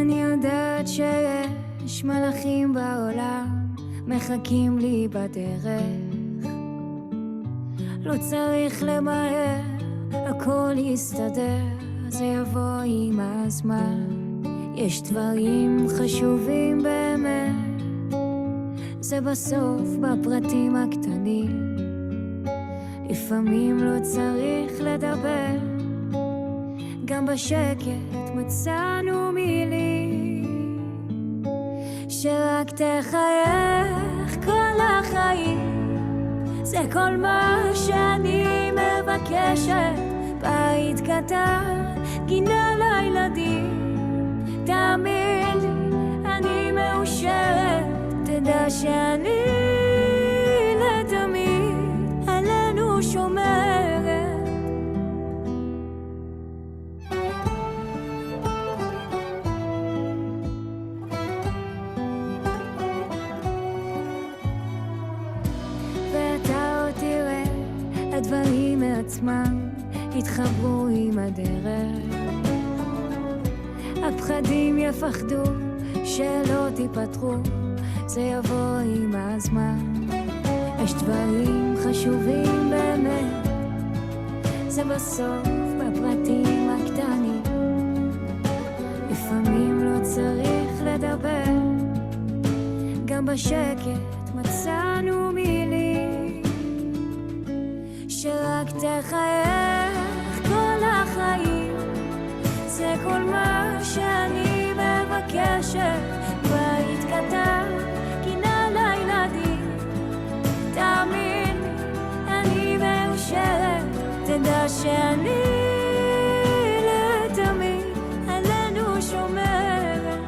אני יודעת שיש מלאכים בעולם מחכים לי בדרך, לא צריך למהר, הכל יסתדר, זה יבוא עם הזמן. יש דברים חשובים באמת, זה בסוף בפרטים הקטנים, לפעמים לא צריך לדבר, גם בשקט מצאנו מילים, שרק תחייך כל החיים, זה כל מה שאני מבקשת. בית קטן, גינה לילדים, תאמין לי, אני מאושרת, תדע שאני לתמיד עלינו שומרת. ואתה עוד תראה, הדברים מעצמם התחברו עם הדרך, הפחדים יפחדו שלא תיפתחו, זה יבוא עם הזמן. יש דברים חשובים באמת, זה בסוף בפרטים הקטנים, לפעמים לא צריך לדבר, גם בשקט מצאנו מילים, שרק תחייך כל החיים, זה כל מה שאני מבקשת. בית קטן, גינה לילדים, תאמין לי, אני מאושרת, תדע שאני לתמיד עלינו שומרת.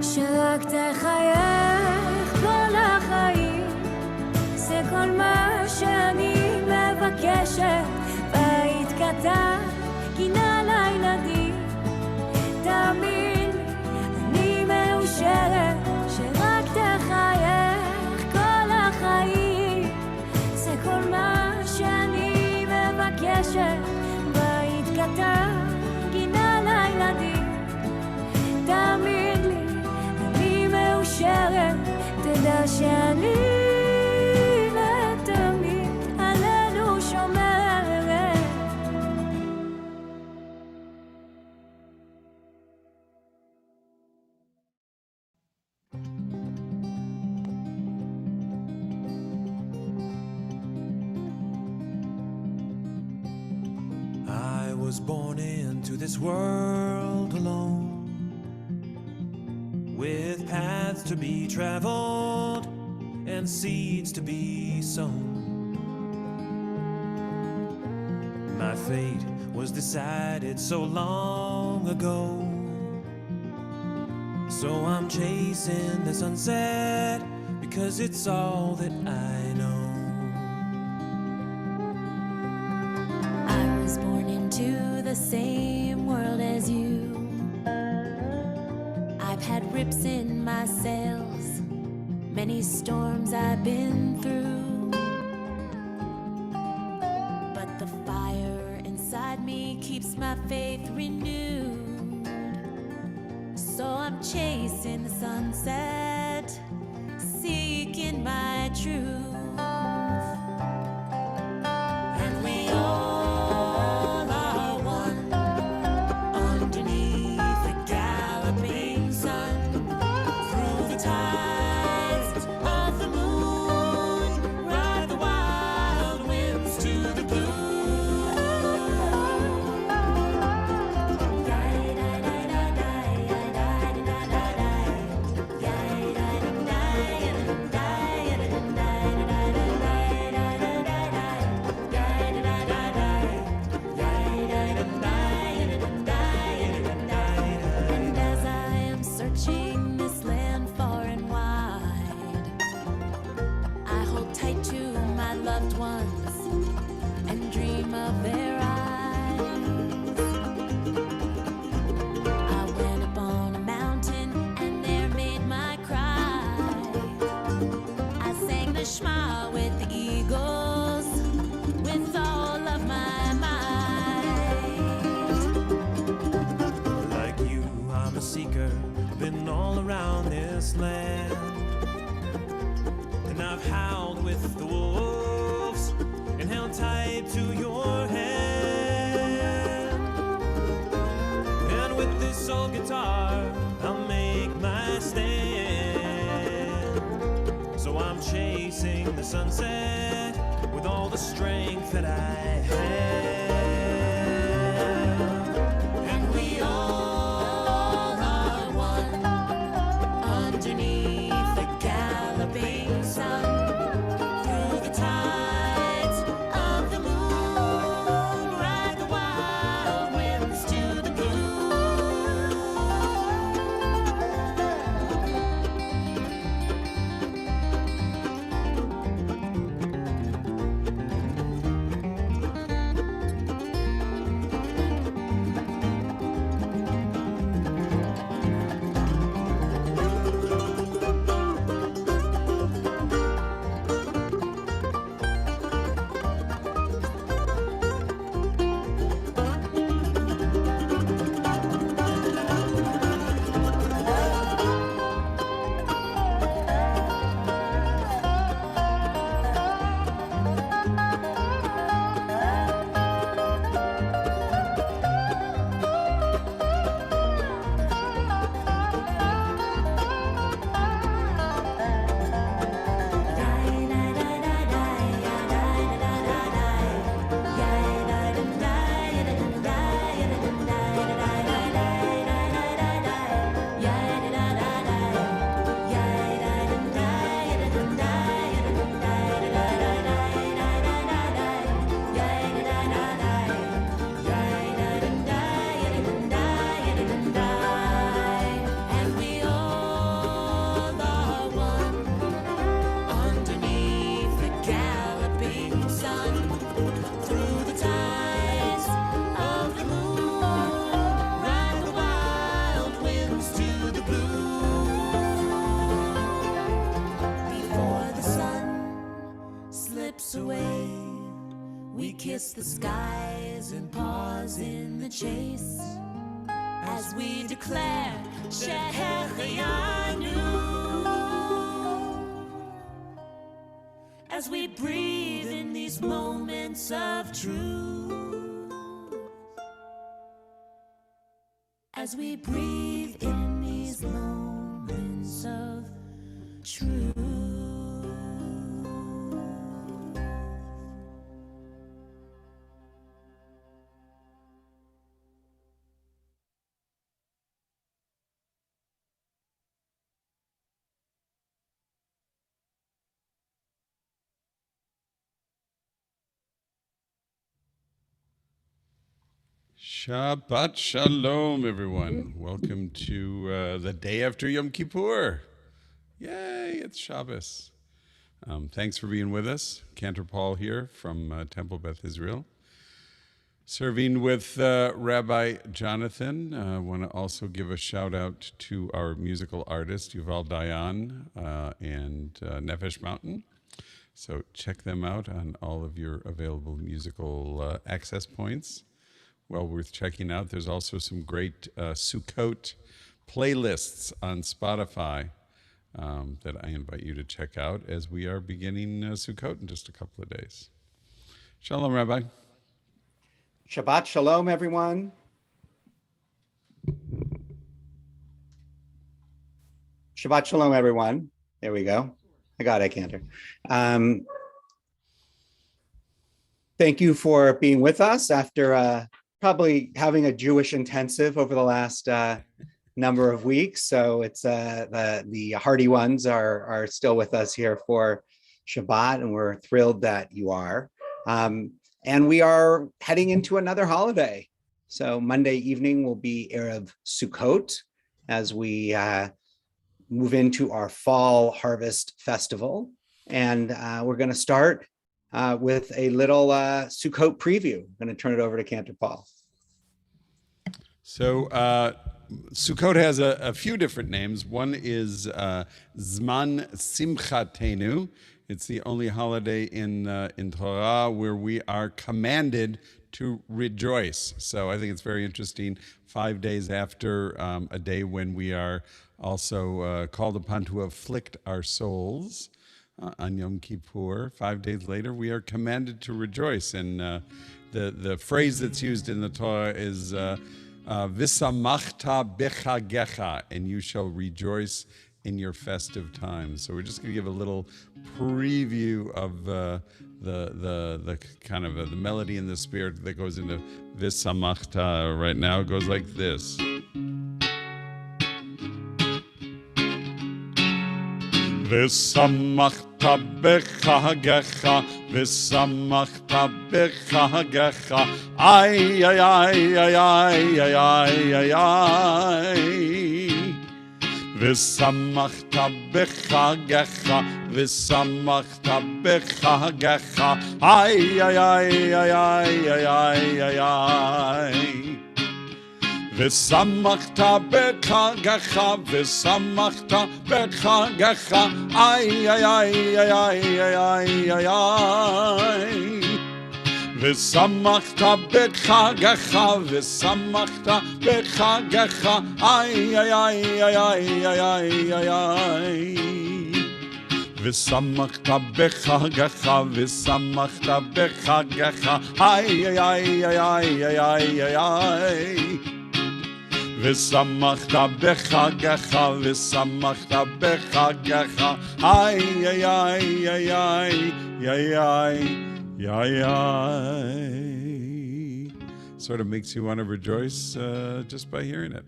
שרק תחייך כל החיים, זה כל מה שאני מבקשת. בית קטן, גינה לילדים, תאמין לי, אני מאושרת, שרק תחייך כל החיים, זה כל מה שאני מבקשת. בית קטן, גינה לילדים, תאמין לי, מאושרת, תדע שאני לתמיד עלינו שומרת. I was born into this world alone, with paths to be traveled and seeds to be sown. My fate was decided so long ago, so I'm chasing the sunset because it's all that I know. I was born into the same world as you, I've had rips in my sails, many storms I've been through, but the fire inside me keeps my faith renewed. So I'm chasing the sunset, seeking my truth. And we all are one underneath the galloping sun, through the tides of the moon, ride the wild winds to the blue. in the sunset with all the strength that I have. And we all are one underneath the galloping sun. Through the tides of the moon, ride the wild winds to the blue. And we all are one underneath the galloping sun. Through the tides of the moon, ride the wild winds to the blue. Before the sun slips away, we kiss the skies and pause in the chase as we declare Shehechianu. As we breathe in these moments of truth. As we breathe in these moments of truth. Shabbat Shalom, everyone. Welcome to the day after Yom Kippur. Yay, it's Shabbos. Thanks for being with us. Cantor Paul here from Temple Beth Israel. Serving with Rabbi Jonathan. I want to also give a shout out to our musical artist, Yuval Dayan and Nefesh Mountain. So check them out on all of your available musical access points. Well worth checking out. There's also some great Sukkot playlists on Spotify that I invite you to check out as we are beginning Sukkot in just a couple of days. Shalom, Rabbi. Shabbat Shalom, everyone. Shabbat Shalom, everyone. There we go. I got it, Cantor. Thank you for being with us after probably having a Jewish intensive over the last number of weeks. So it's the hardy ones are still with us here for Shabbat, and we're thrilled that you are. And we are heading into another holiday. So Monday evening will be Erev Sukkot as we move into our fall harvest festival. And we're going to start with a little Sukkot preview. I'm going to turn it over to Cantor Paul. So Sukkot has a few different names. One is Zman Simchatenu. It's the only holiday in Torah where we are commanded to rejoice. So I think it's very interesting. 5 days after a day when we are also called upon to afflict our souls on Yom Kippur, 5 days later we are commanded to rejoice. And the phrase that's used in the Torah is V'samachta b'chagecha, and you shall rejoice in your festive times. So we're just going to give a little preview of the kind of the melody and the spirit that goes into V'samachta right now. It goes like this. V'samachta b'chagecha, v'samachta b'chagecha, ay, ay, ay, ay, ay, ay, ay, ay. V'samachta b'chagecha, v'samachta b'chagecha, ay, ay, ay, ay, ay, ay, ay, ay. V'samachta b'chagecha, v'samachta b'chagecha, ay, ay, ay, ay, ay, ay, ay, ay. V'samachta b'chagecha, v'samachta b'chagecha, ay, ay, ay, ay, ay, ay, ay, ay. V'samachta b'chagecha, v'samachta b'chagecha, ay, ay, ay, ay, ay, ay, ay, ay. V'samachta b'chagecha, v'samachta b'chagecha, ay, ay, ay, ay, ay, ay, ay, ay, ay. Sort of makes you want to rejoice just by hearing it.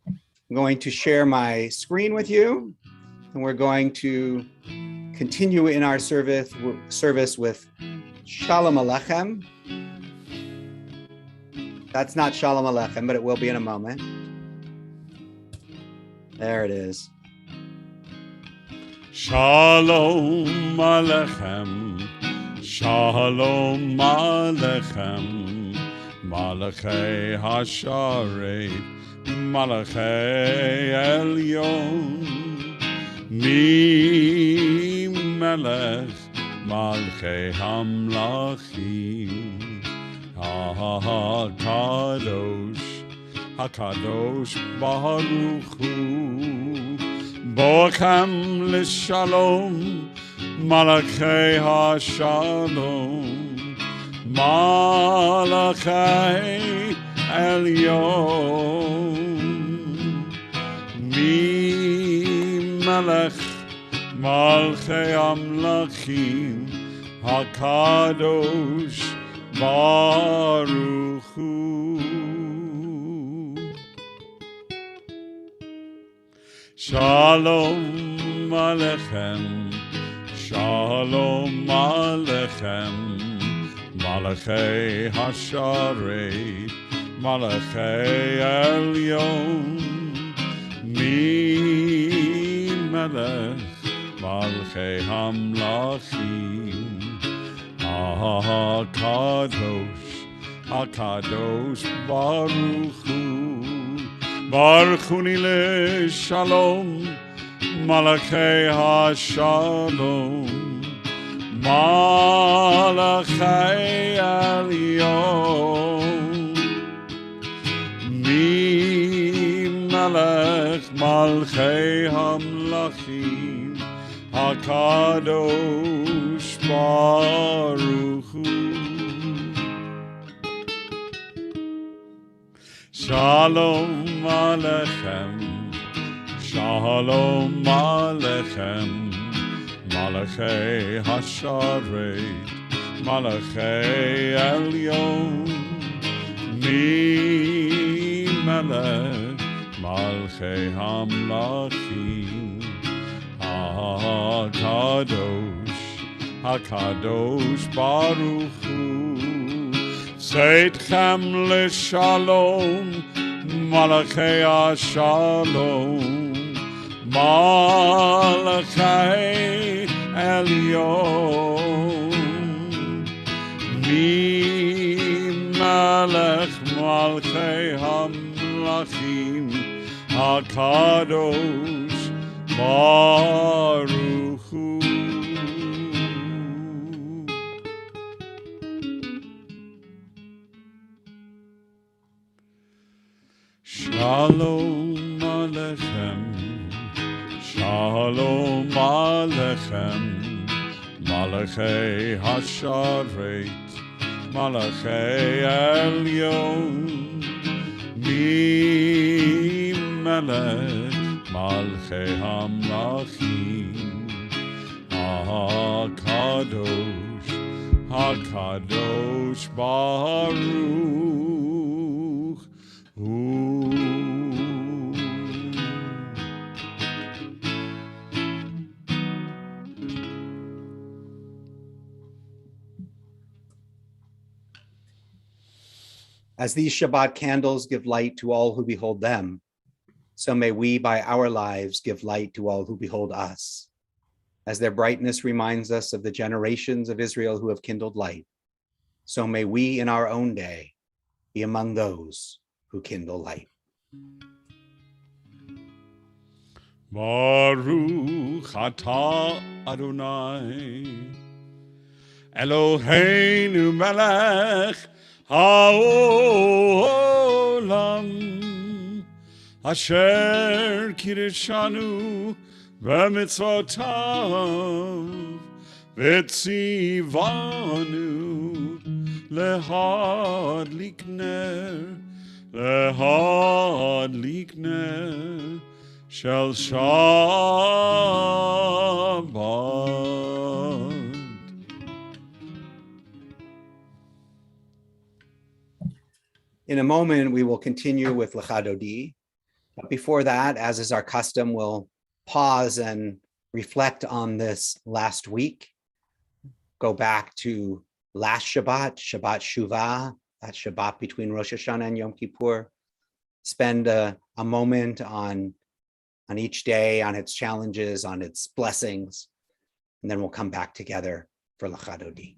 I'm going to share my screen with you, and we're going to continue in our service with Shalom Aleichem. That's not Shalom Aleichem, but it will be in a moment. There it is. Shalom Aleichem, Shalom Aleichem, Malachei Hasharet, Malachei Elyon, Mi Melech, Malchei Hamlachim, HaKadosh, HaKadosh Baruch Hu, Bochem L'Shalom, Malachei HaShalom, Malachei Elyon, Mi Melech, Malchei Amlachim, HaKadosh Baruch Hu. Shalom Aleichem, Shalom Aleichem, Malachei Hasharet, Malachei Elyon, Mi Melech, Malchei Hamlachim, HaKadosh, HaKadosh Baruch Hu, Baruch Hu L'Shalom, Malachei HaShalom, Malachei Elyon, Mi Melech, Malchei Hamlachim, HaKadosh Baruch Hu. Shalom Aleichem, Shalom Aleichem, Malachei Hasharet, Malachei Elyon, Mi Melech, Malchei Hamlachim, HaKadosh, HaKadosh Baruch Hu, Seitchem L'Shalom, Malachei HaShalom, Malachei Elyon, Mi Melech, Malchei Hamlachim, HaKadosh Baruch Hu. Shalom Aleichem, Shalom Aleichem, Malachei Hasharet, Malachei Elyon, Mi melech malchei hamlachim HaKadosh HaKadosh Baruch Hu. As these Shabbat candles give light to all who behold them, so may we by our lives give light to all who behold us. As their brightness reminds us of the generations of Israel who have kindled light, so may we in our own day be among those who kindle light. Baruch atah Adonai Eloheinu melech haolam asher kirishanu b'mitzvotav v'tzivanu lehadlik ner shel Shabbat. In a moment, we will continue with Lecha Dodi. But before that, as is our custom, we'll pause and reflect on this last week. Go back to last Shabbat, Shabbat Shuvah, that Shabbat between Rosh Hashanah and Yom Kippur. Spend a moment on each day, on its challenges, on its blessings, and then we'll come back together for Lecha Dodi.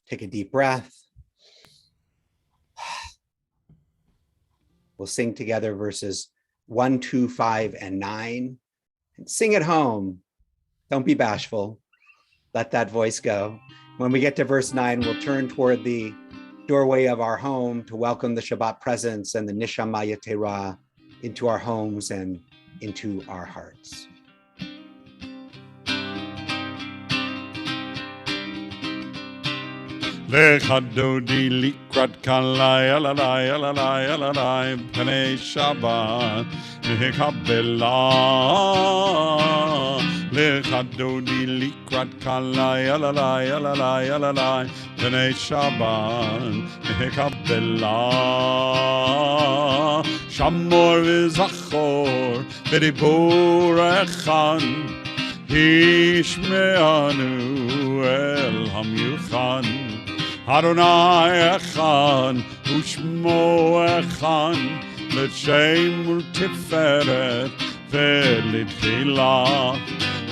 Take a deep breath. We'll sing together verses 1, 2, 5, and 9. And sing at home. Don't be bashful. Let that voice go. When we get to verse 9, we'll turn toward the doorway of our home to welcome the Shabbat presence and the Neshama Yetera into our homes and into our hearts. Lecha Dodi likrat kalai alalai alalai alalai Pnei Shabbat mehekabela Lecha Dodi likrat kalai alalai alalai alalai Pnei Shabbat mehekabela Shamor v'zachor v'dibur echan Hishmeanu el hamyuchan Adonai echan ushmo echan l'shem ultiferet v'litchila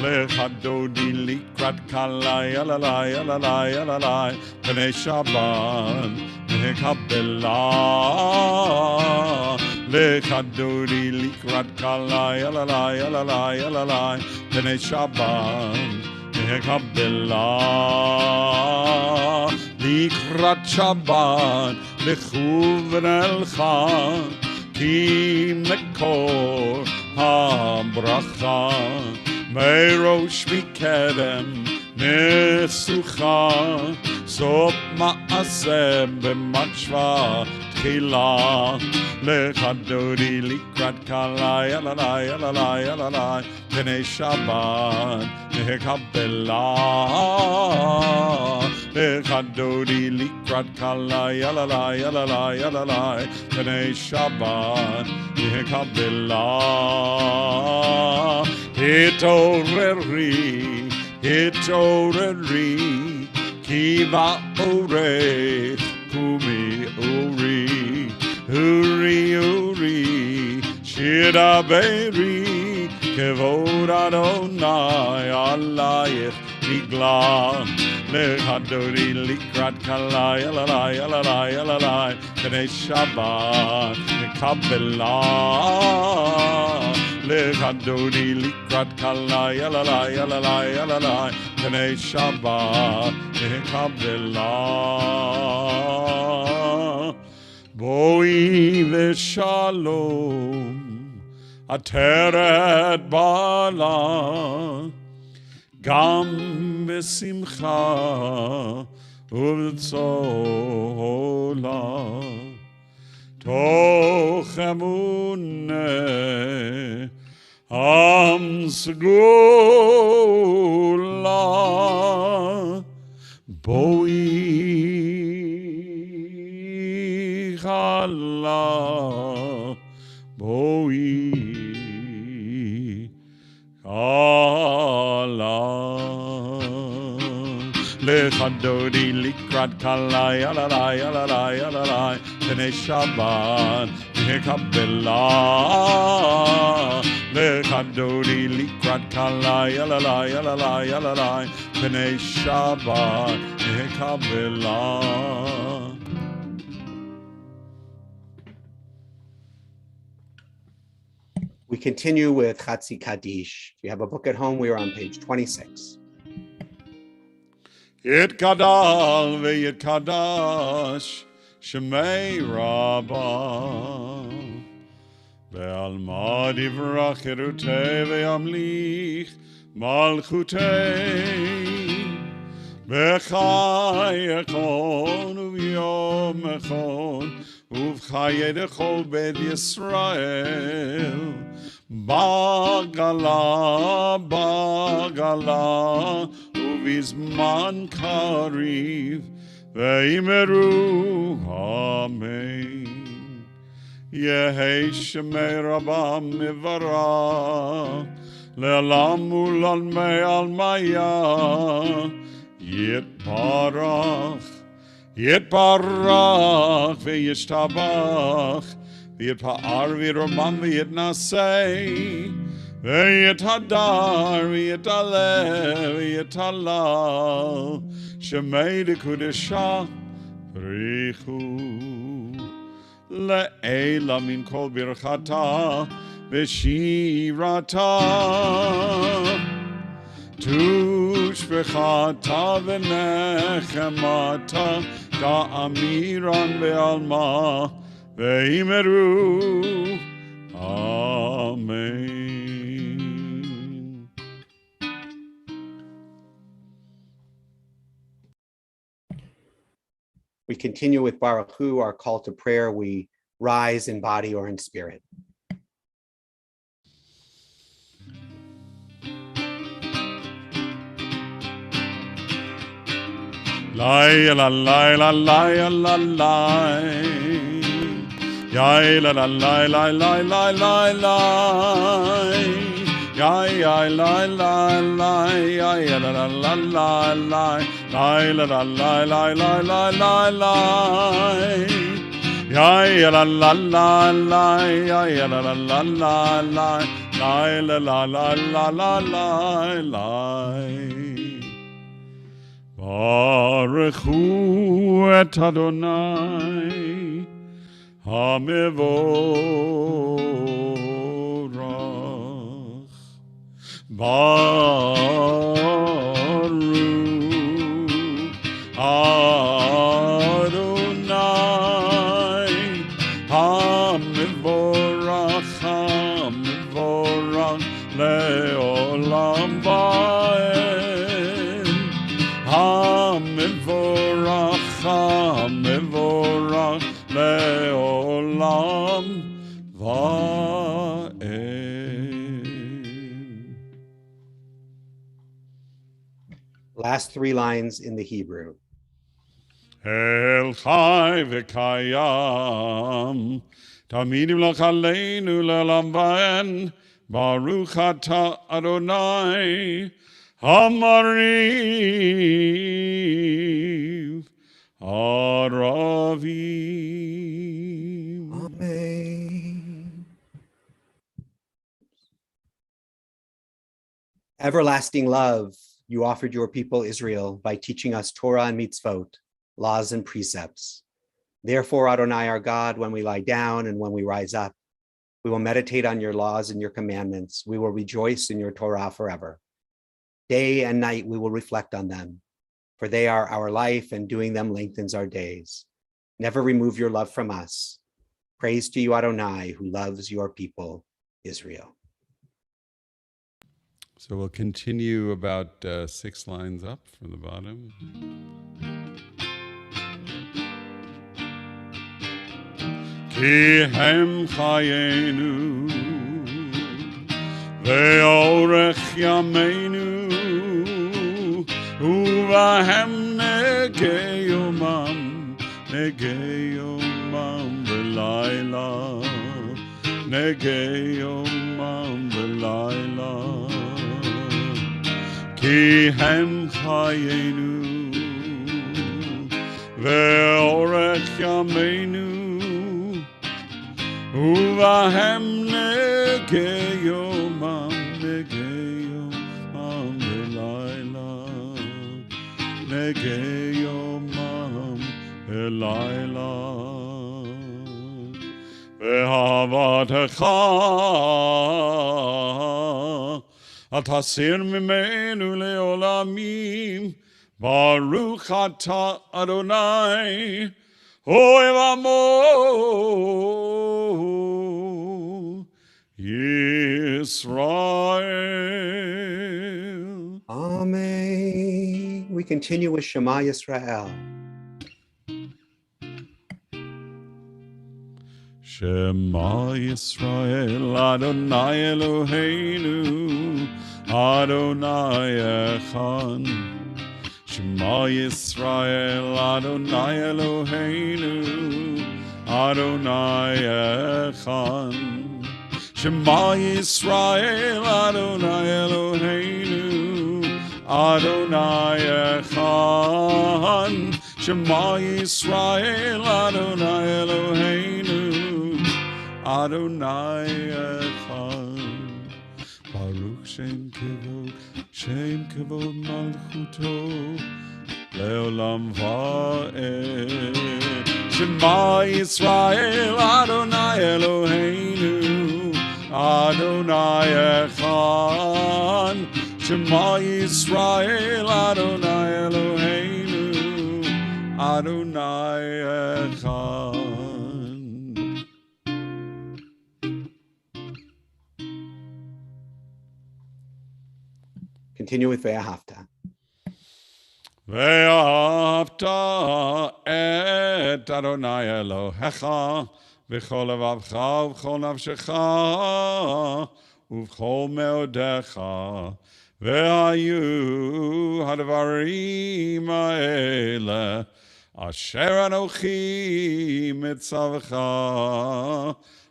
lecha dodi likrat kalai alalai alalai alalai Pnei Shabbat mehekabela lecha dodi likrat kalai alalai alalai alalai Pnei Shabbat mehekabela Likrat Shabbat lechuven elcha ki mekor habracha meirosh mikedem nesucha sop maaseh b'matshva tchila lecha dodi likrat kalai alalai alalai alalai Pnei Shabbat mehekabela Lecha Dodi likrat kalai alalai alalai alalai Pnei Shabbat mehekabela Hitoreri ki va'orech kumi uri uri shidaberi kevod Adonai alayich nigla Lecha Dodi likrat kalai alalai alalai alalai Pnei Shabbat mehekabela Lecha Dodi likrat kalai alalai alalai alalai Pnei Shabbat Kabbalah, Boi v'shalom, Ateret bala, Gam b'simcha, Uv'tzola, Toch emuneh, Am Sgula, Boi Chala, Boi Chala. Lechadodi likrat kalai alalai alalai alalai Tnei Shabbat Kabbalah Lechadodi likrat kalai alalai alalai alalai Tnei Shabbat Kabbalah. We continue with Chatzi Kaddish. If you have a book at home, we are on page 26. Yit Gadal ve'yit Kadash Shemei Rabbah Ve'alma divrach erutei ve'amlich malchutei B'chai echon u'yom echon Uv'chayei dechol bet Yisrael Bagala, bagala Uvizman kariv Ve'imeru Amen Yehei Shemei Rabbah Mivarah Le'alam u'lalmei almaya Yitbarach ve'yishtabach V'yitpa'ar v'yiromam v'yitnasei V'yitadar v'yitaleh v'yitalal Shemei dekudesha Richu Le'ela min kol birchata V'shirata Tushbechata v'nechemata Da'amiran ve'alma Ve'imeru Amen. We continue with Baruch Hu, our call to prayer. We rise in body or in spirit. Lai la lai la lai la lai. Yai la la lai lai lai lai lai lai. Yai yai lai lai lai. Yai la la la lai lai. Lai la la lai lai lai lai lai lai. Yai la la la lai. Yai la la la la lai. Lai la la la la la lai lai. Baruch Hu et Adonai HaMevorach Baruch Adonai HaMevorach HaMevorach Le'olam Va'ed HaMevorach HaMevorach Le'olam Va'ed. Last three lines in the Hebrew. El Chai V'Kayam Tamidim L'Chaleinu Le'olam Va'ed Baruch Ata Adonai Hamariv Aravim. Amen. Everlasting love, you offered your people Israel by teaching us Torah and mitzvot, laws and precepts. Therefore, Adonai our God, when we lie down and when we rise up, we will meditate on your laws and your commandments. We will rejoice in your Torah forever. Day and night we will reflect on them. for they are our life, and doing them lengthens our days. Never remove your love from us. Praise to you, Adonai, who loves your people, Israel. So we'll continue about 6 lines up from the bottom. Ki hem chayenu ve'orech yameinu uvahem negei yomam v'layla negei yomam v'layla Ki hem chayenu ve'orech yameinu uvahem negei yomam v'layla negei yomam v'layla ve'havatecha Atasir mimenu leolamim Baruch ata Adonai Oevamo Yisrael. Amen. We continue with Shema Yisrael. Shema Yisrael Adonai Eloheinu Adonai Echad Shema Yisrael Adonai Eloheinu Adonai Echad Shema Yisrael Adonai Eloheinu Adonai Echad Shema Yisrael Adonai Eloheinu Adonai Echad Baruch Shem Kevod Malchuto Leolam Va'ed Shema Yisrael Adonai Eloheinu Adonai Echad Shema Yisrael Adonai Eloheinu Adonai Echad Continue with Ve'ahavta. Ve'ahavta et Adonai Elohecha v'chol levavcha v'chol nafshecha uv'chol meodecha ve'hayu hadvarim ha'ele asher anochi mitzavcha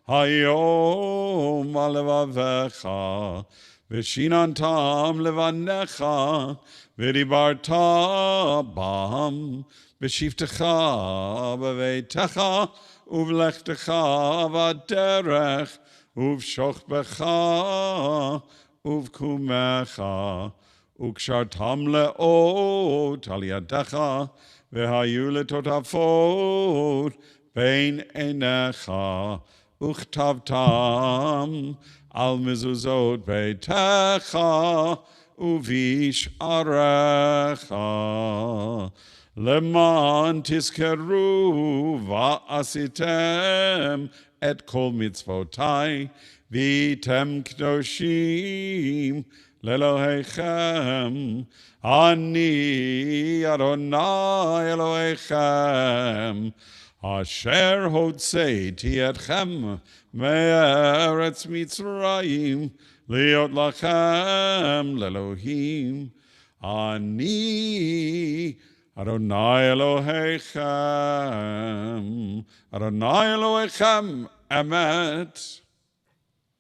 hayom alevavecha V'shinantam levanecha v'dibarta bam v'shivtecha b'veitecha uv'lechtecha v'derech uv'shochbecha uv'kumecha ukshartam le'ot al yadecha v'hayu letotafot bein einecha uchtavtam Al mezuzot beitecha uvish arecha leman tiskeru va'asitem et kol mitzvotai vitem kdoshim lelohechem ani Adonai Elohechem Asher hotzeti etchem me'eretz Mitzrayim liot lachem lelohim ani Adonai Elohechem emet.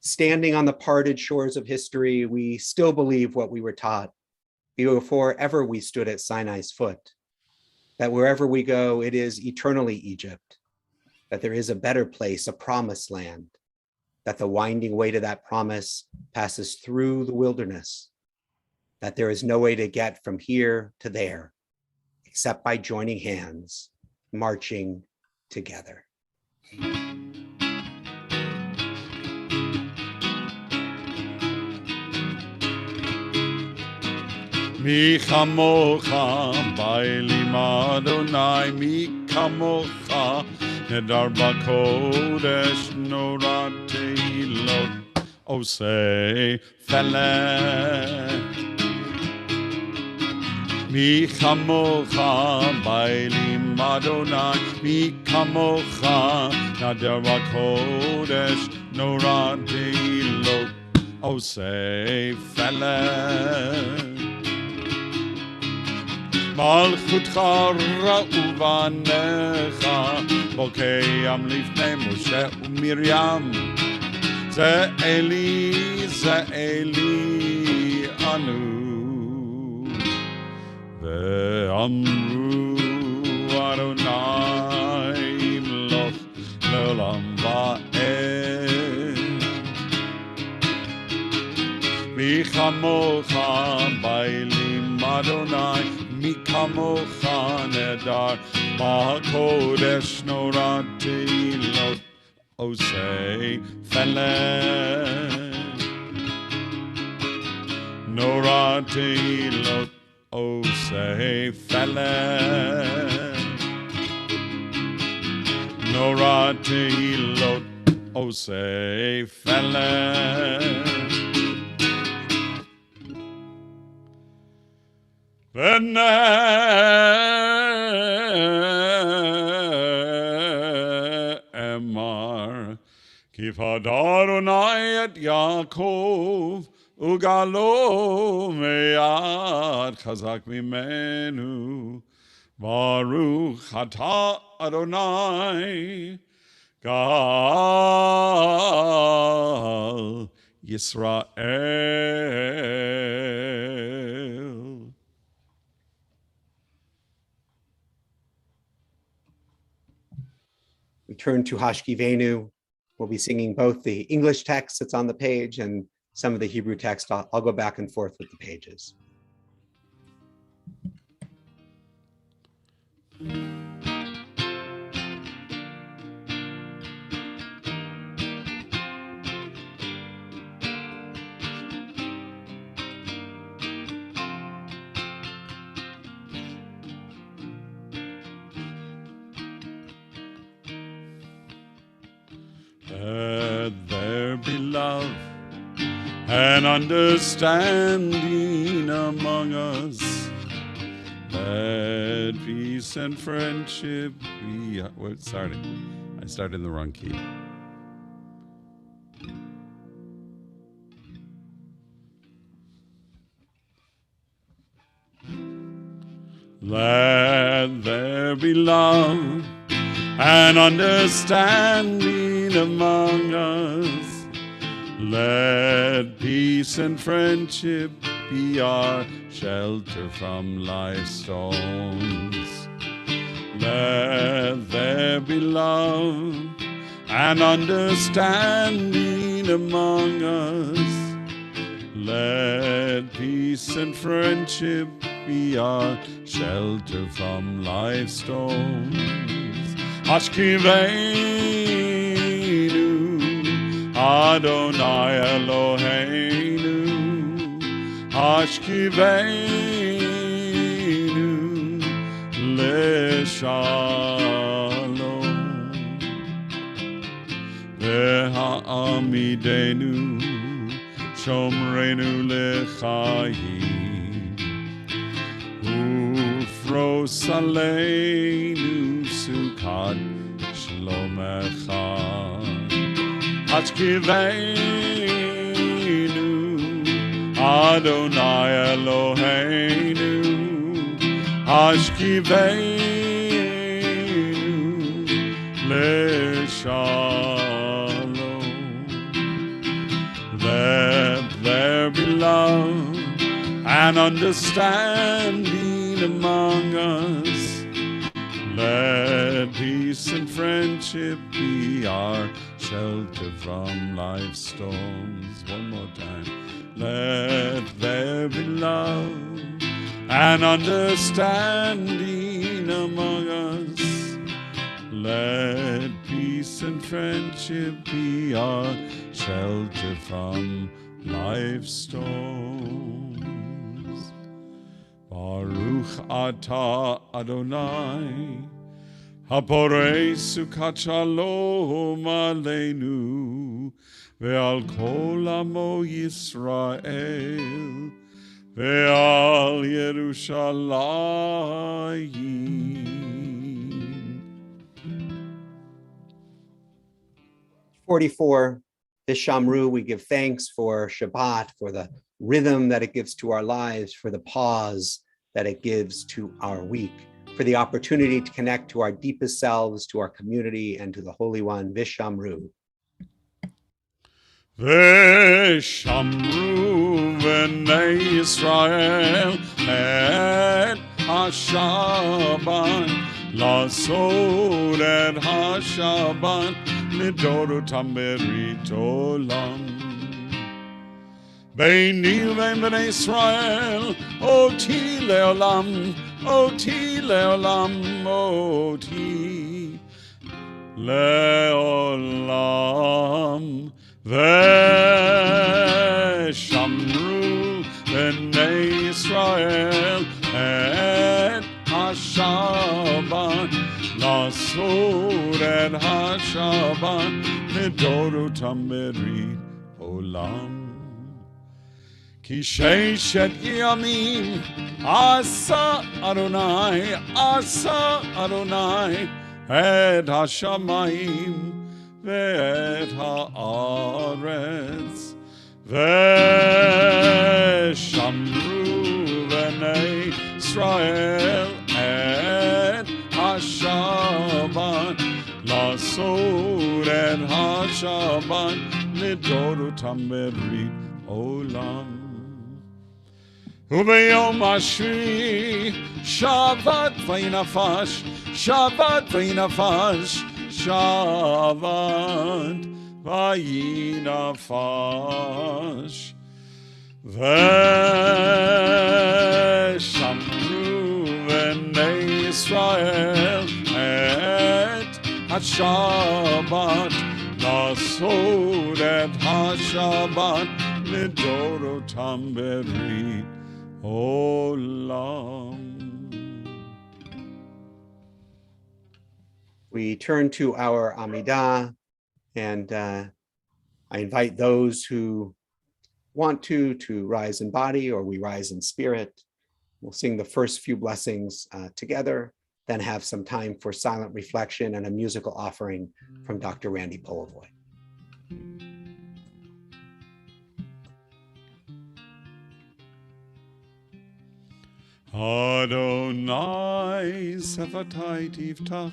Standing on the parted shores of history, we still believe what we were taught before ever we stood at Sinai's foot, that wherever we go, it is eternally Egypt, that there is a better place, a promised land, that the winding way to that promise passes through the wilderness, that there is no way to get from here to there, except by joining hands, marching together. Mi chamocha bailim Adonai, mi kamocha nedar bakodesh norat teilot osei felet. Mi chamocha bailim Adonai, mi kamocha nadar bakodesh norat teilot osei felet. Malchutcha ra'u v'anecha bokeyam lifnei Moshe u'Miriam ze Eli anu ve'amru Adonai imloch le'olam va'ed v'chamocha bailim Adonai mi kamocha nedar ba'kodesh norat teilot osei felet. Norat teilot osei felet. Norat teilot osei felet. Emar kifad Adonai et Yaakov ugalo meyad chazak mimenu baruch ata Adonai gal Yisrael. We turn to Hashkivenu. We'll be singing both the English text that's on the page and some of the Hebrew text. I'll go back and forth with the pages. Let there be love and understanding among us. Let peace and friendship be. Wait, sorry, I started in the wrong key. Let there be love and understanding among us. Let peace and friendship be our shelter from life's storms. Let there be love and understanding among us. Let peace and friendship be our shelter from life's storms. Hashkivenu Adonai Eloheinu, Hashkivenu Leshalom, Ve'ha'amidenu Shomrenu Lechayim, Ufros Aleinu Sukkot Shlomecha. Hashkivenu Adonai Eloheinu, Hashkivenu Leshalom. Let there be love and understanding among us. Let peace and friendship be our shelter from life's storms. One more time. Let there be love and understanding among us. Let peace and friendship be our shelter from life's storms. Baruch atah Adonai, haporei sukat shalom aleinu, ve'al kol amo Yisrael, ve'al Yerushalayim. 44, this Shamru, we give thanks for Shabbat, for the rhythm that it gives to our lives, for the pause that it gives to our week, for the opportunity to connect to our deepest selves, to our community, and to the Holy One, Vishamru. Veshamru v'nei Yisrael et HaShabbat, Lasod et HaShabbat, Midorutam berit olam. Beini uvein b'nei Yisrael, oti leolam, oti leolam, oti leolam. Veshamru b'nei Yisrael et HaShabbat, Lasod et HaShabbat, Midorutam berit olam. Ki sheishet yamim asa Adonai et hashamayim ve'et haaretz, ve'shamru v'nei Yisrael et hashabat, lasod et hashabat, midorutam berit olam. Ubeyom Ashri, Shabbat v'inafash, Shabbat v'inafash, Shabbat v'inafash. V'shamru v'nei Yisrael et HaShabbat, Lasod et HaShabbat, Midorotam berit olam. We turn to our Amidah, and I invite those who want to rise in body, or we rise in spirit. We'll sing the first few blessings together, then have some time for silent reflection and a musical offering from Dr. Randy Polivoy. Adonai sefatai tiftach,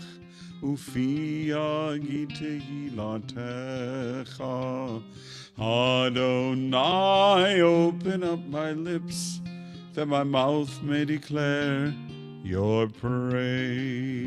ufi yagid tehilatecha. Adonai, open up my lips, that my mouth may declare your praise.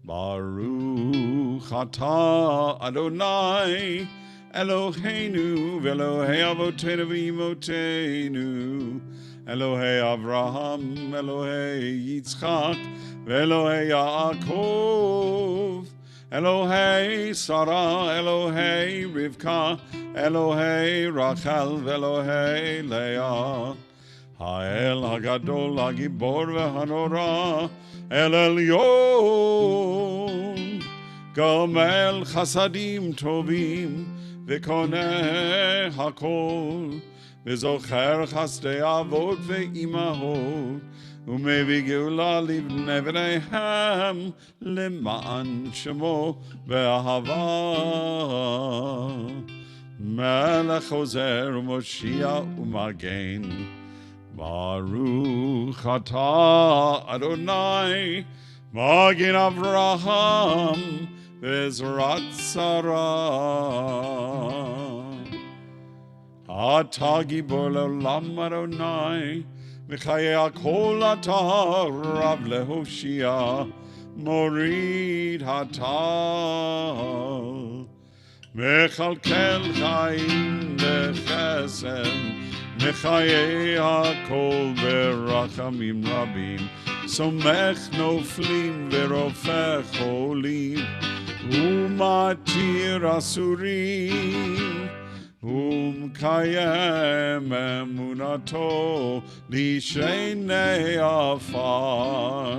Baruch atah Adonai, Eloheinu v'Elohei avotenu v'imotenu, Elohei Avraham, Elohei Yitzchak, Elohei Yaakov, Elohei Sarah, Elohei Rivka, Elohei Rachel, Elohei Leah, Ha'el HaGadol, HaGibor v'Hanora, El Elyon, Gomel Chasadim Tovim, V'Koneh HaKol, V'zocher chasdei avot ve'imahot, u'mevi geula livnei v'neihem, lema'an shemo ve'ahava. Melech ozer u'moshia u'magen, Baruch atah Adonai, Magen Avraham, V'ezrat Sarah. Atah gibor le'olam Adonai, V'chayei hakol atah Rav lehoshia, Morid hatal. Mechalkel chaim b'chesed, Mechayei hakol v'rachamim rabim, Somech noflim v'rofeh cholim, U'matir asurim, לקיים אמונתו לשני עפר.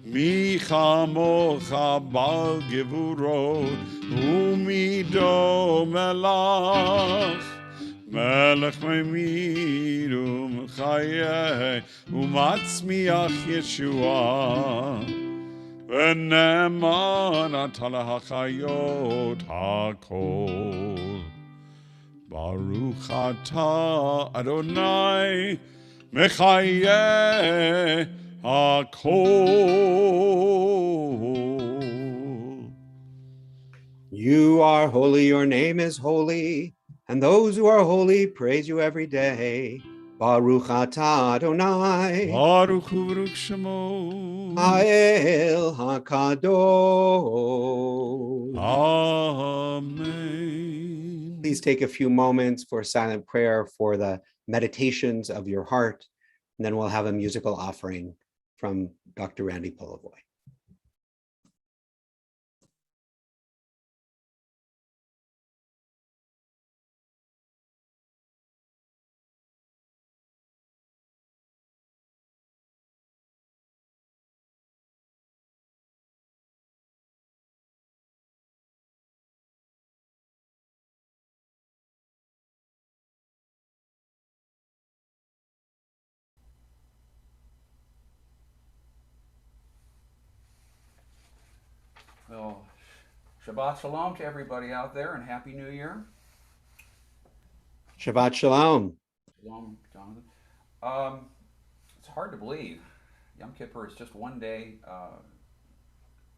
מי כמוך בעל גבורות ומידו מלך, מלך ממיר ומחיה ומצמיח ישועה, ונאמן אתה להחיות הכל. ברוך אתה אדוני מחיה הכל. You are holy, your name is holy, and those who are holy praise you every day. Baruch atah Adonai, Baruch hu Baruch Shemo. Ha'el HaKadosh. Amen. Please take a few moments for silent prayer for the meditations of your heart, and then we'll have a musical offering from Dr. Randy Polivoy. Well, Shabbat Shalom to everybody out there, and Happy New Year. Shabbat Shalom. Shalom, Jonathan. It's hard to believe. Yom Kippur is just one day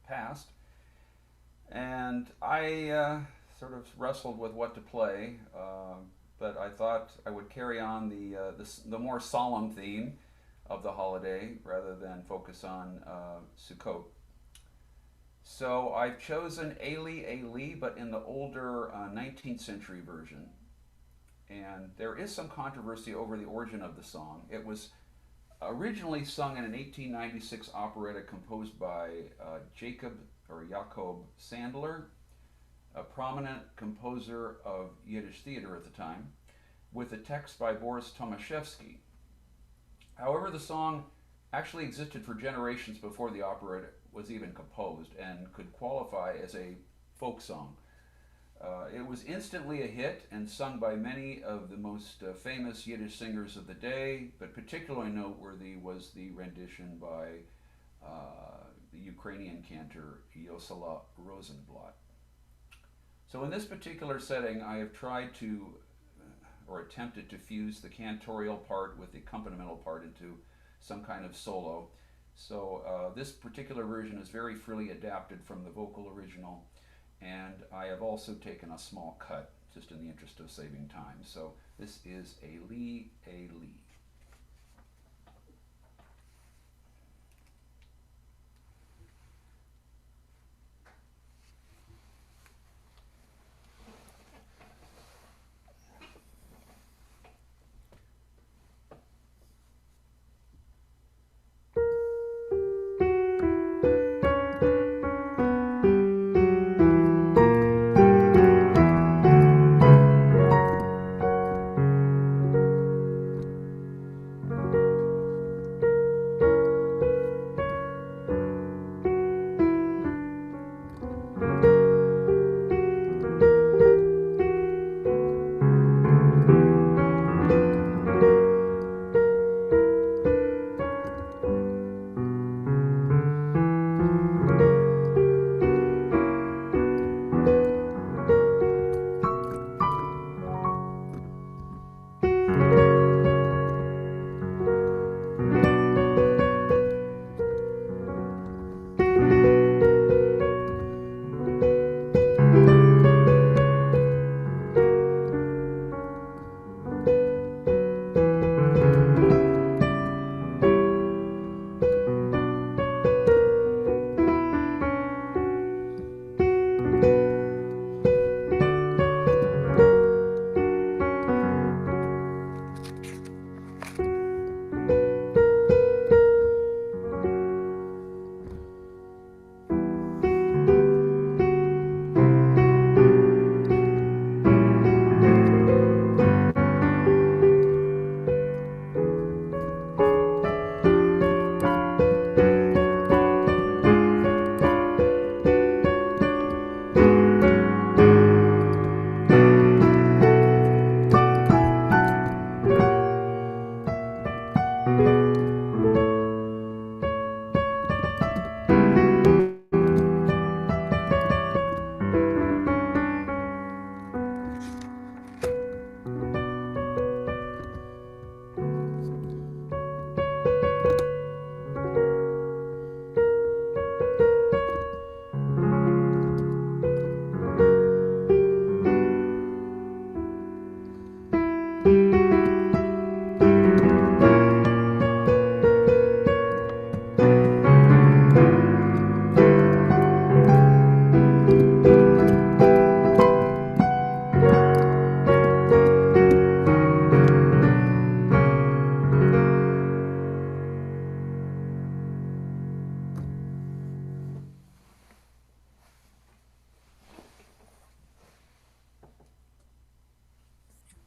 past, and I sort of wrestled with what to play, but I thought I would carry on the more solemn theme of the holiday rather than focus on Sukkot. So I've chosen Eli Eli, but in the older 19th century version. And there is some controversy over the origin of the song. It was originally sung in an 1896 operetta composed by Jacob Sandler, a prominent composer of Yiddish theater at the time, with a text by Boris Tomaszewski. However, the song actually existed for generations before the operetta was even composed and could qualify as a folk song. It was instantly a hit and sung by many of the most famous Yiddish singers of the day, but particularly noteworthy was the rendition by the Ukrainian cantor Yosela Rosenblatt. So in this particular setting, I have tried to, or attempted to fuse the cantorial part with the accompanimental part into some kind of solo. So this particular version is very freely adapted from the vocal original, and I have also taken a small cut just in the interest of saving time. So this is Eli Eli.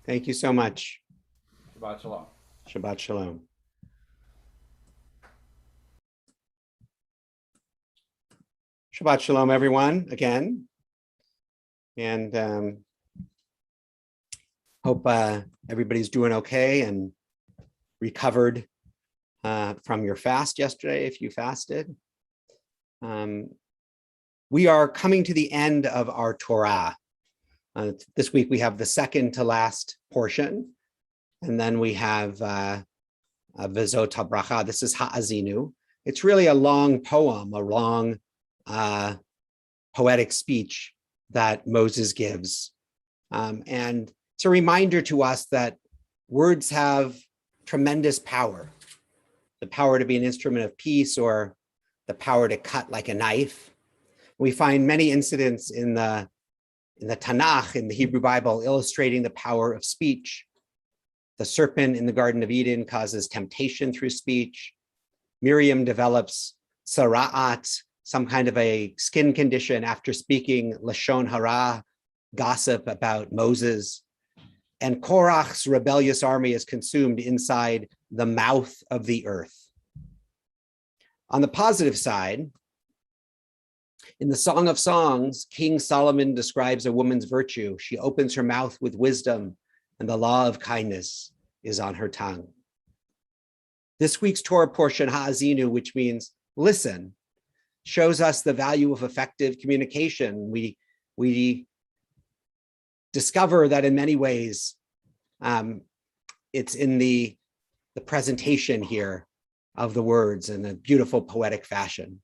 Thank you so much. Shabbat shalom. Shabbat shalom. Shabbat shalom, everyone, again. And hope everybody's doing okay and recovered from your fast yesterday, if you fasted. We are coming to the end of our Torah. This week we have the second to last portion, and then we have V'zot HaBracha. This is Ha'azinu. It's really a long poem, a long poetic speech that Moses gives. And it's a reminder to us that words have tremendous power. The power to be an instrument of peace, or the power to cut like a knife. We find many incidents in the Tanakh, in the Hebrew Bible, illustrating the power of speech. The serpent in the Garden of Eden causes temptation through speech. Miriam develops sara'at, some kind of a skin condition, after speaking lashon hara, gossip about Moses. And Korach's rebellious army is consumed inside the mouth of the earth. On the positive side, in the Song of Songs, King Solomon describes a woman's virtue. She opens her mouth with wisdom, and the law of kindness is on her tongue. This week's Torah portion, Ha'azinu, which means listen, shows us the value of effective communication. We discover that in many ways, it's in the presentation here of the words in a beautiful poetic fashion.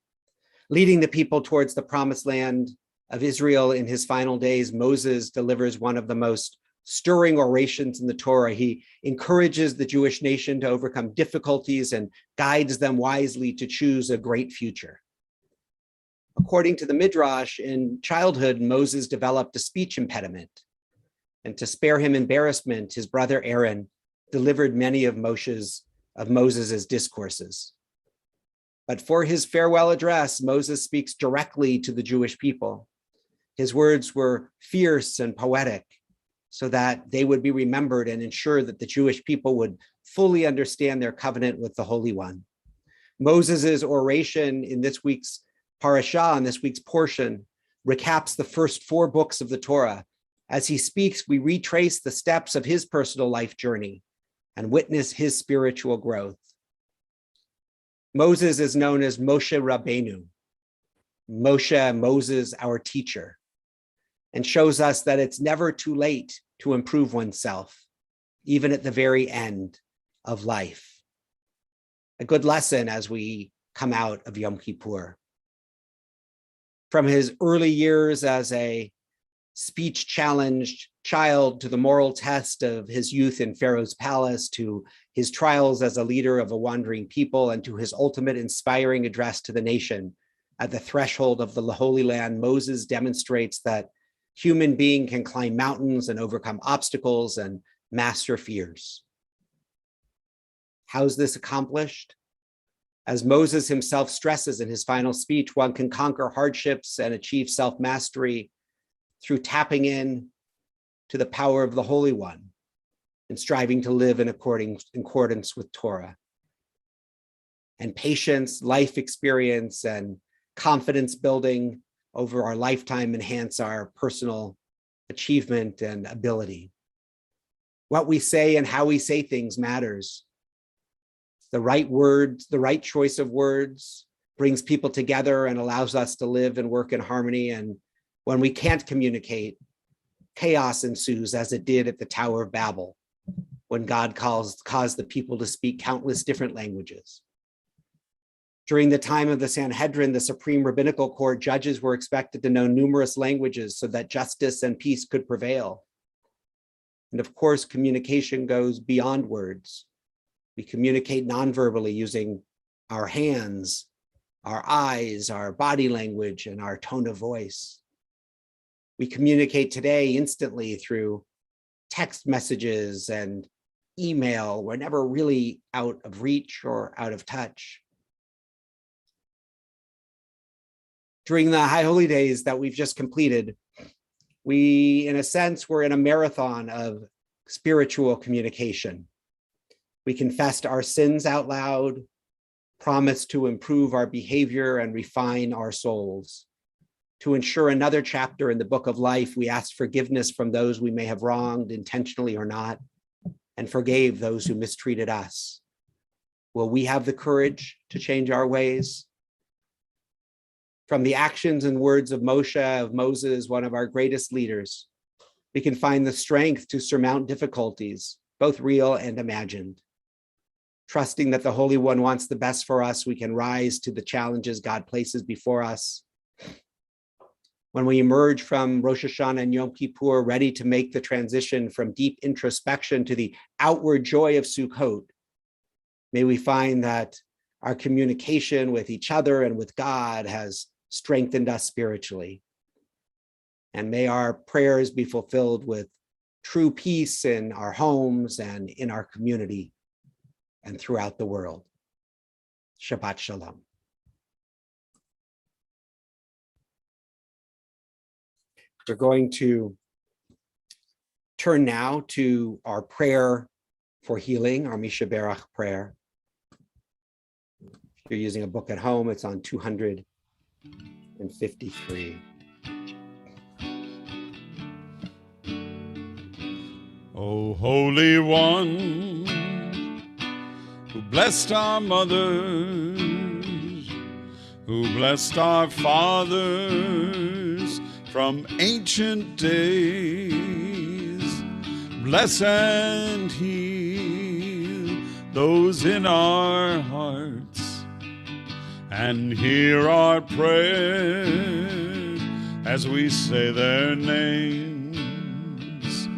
Leading the people towards the promised land of Israel in his final days, Moses delivers one of the most stirring orations in the Torah. He encourages the Jewish nation to overcome difficulties and guides them wisely to choose a great future. According to the Midrash, in childhood, Moses developed a speech impediment. And to spare him embarrassment, his brother Aaron delivered many of Moses's discourses. But for his farewell address, Moses speaks directly to the Jewish people. His words were fierce and poetic, so that they would be remembered and ensure that the Jewish people would fully understand their covenant with the Holy One. Moses's oration in this week's parashah, in this week's portion, recaps the first 4 books of the Torah. As he speaks, we retrace the steps of his personal life journey and witness his spiritual growth. Moses is known as Moshe Rabbeinu, Moses, our teacher, and shows us that it's never too late to improve oneself, even at the very end of life. A good lesson as we come out of Yom Kippur. From his early years as a speech-challenged child, to the moral test of his youth in Pharaoh's palace, to his trials as a leader of a wandering people, and to his ultimate inspiring address to the nation at the threshold of the Holy Land, Moses demonstrates that human being can climb mountains and overcome obstacles and master fears. How is this accomplished? As Moses himself stresses in his final speech, one can conquer hardships and achieve self-mastery through tapping in to the power of the Holy One and striving to live in accordance with Torah. And patience, life experience, and confidence building over our lifetime enhance our personal achievement and ability. What we say and how we say things matters. The right words, the right choice of words brings people together and allows us to live and work in harmony. And when we can't communicate, chaos ensues, as it did at the Tower of Babel, when God caused the people to speak countless different languages. During the time of the Sanhedrin, the Supreme Rabbinical Court, judges were expected to know numerous languages so that justice and peace could prevail. And of course, communication goes beyond words. We communicate non-verbally using our hands, our eyes, our body language, and our tone of voice. We communicate today instantly through text messages and email. We're never really out of reach or out of touch. During the High Holy Days that we've just completed, we, in a sense, were in a marathon of spiritual communication. We confessed our sins out loud, promised to improve our behavior and refine our souls. To ensure another chapter in the book of life, we asked forgiveness from those we may have wronged, intentionally or not, and forgave those who mistreated us. Will we have the courage to change our ways? From the actions and words of Moses, one of our greatest leaders, we can find the strength to surmount difficulties, both real and imagined. Trusting that the Holy One wants the best for us, we can rise to the challenges God places before us. When we emerge from Rosh Hashanah and Yom Kippur, ready to make the transition from deep introspection to the outward joy of Sukkot, may we find that our communication with each other and with God has strengthened us spiritually. And may our prayers be fulfilled with true peace in our homes and in our community and throughout the world. Shabbat Shalom. We're going to turn now to our prayer for healing, our Misha Berach prayer. If you're using a book at home, it's on 253. O Holy One, who blessed our mothers, who blessed our fathers from ancient days, bless and heal those in our hearts, and hear our prayer as we say their names.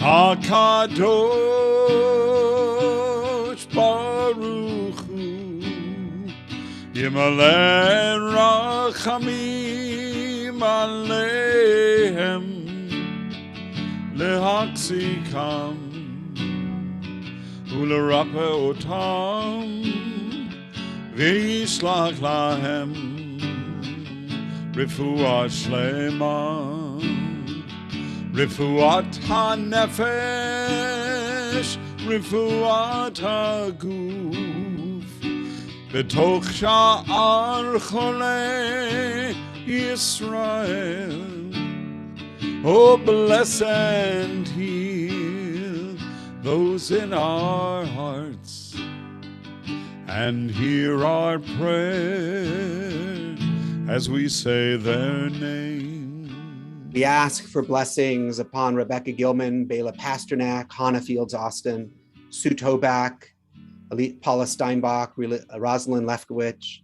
HaKadosh Baruch Hu, Yimaleh Rachamim Alehem, Lehakzikam Ulerapeh Otam, V'yishlach Lahem Refuah Shlema, Refuat HaNefesh, Refuat HaGuf, B'toch Sha'ar Cholei Yisrael. Oh, bless and heal those in our hearts, and hear our prayer as we say their name. We ask for blessings upon Rebecca Gilman, Bela Pasternak, Hannah Fields Austin, Sue Toback, Paula Steinbach, Rosalind Lefkowitz,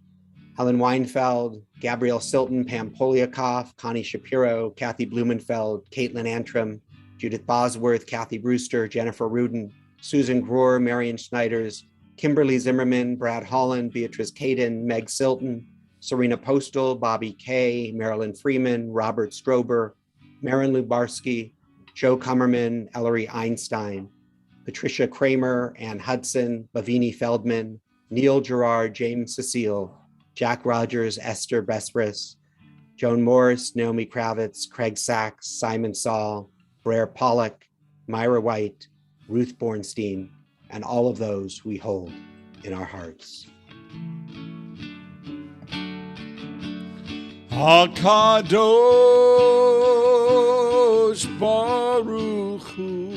Helen Weinfeld, Gabrielle Silton, Pam Poliakoff, Connie Shapiro, Kathy Blumenfeld, Caitlin Antrim, Judith Bosworth, Kathy Brewster, Jennifer Rudin, Susan Grohr, Marion Schneiders, Kimberly Zimmerman, Brad Holland, Beatrice Caden, Meg Silton, Serena Postal, Bobby Kay, Marilyn Freeman, Robert Strober, Marin Lubarsky, Joe Kummerman, Ellery Einstein, Patricia Kramer, Ann Hudson, Bavini Feldman, Neil Gerard, James Cecile, Jack Rogers, Esther Besris, Joan Morris, Naomi Kravitz, Craig Sachs, Simon Saul, Blair Pollock, Myra White, Ruth Bornstein, and all of those we hold in our hearts. HaKadosh Baruch Hu,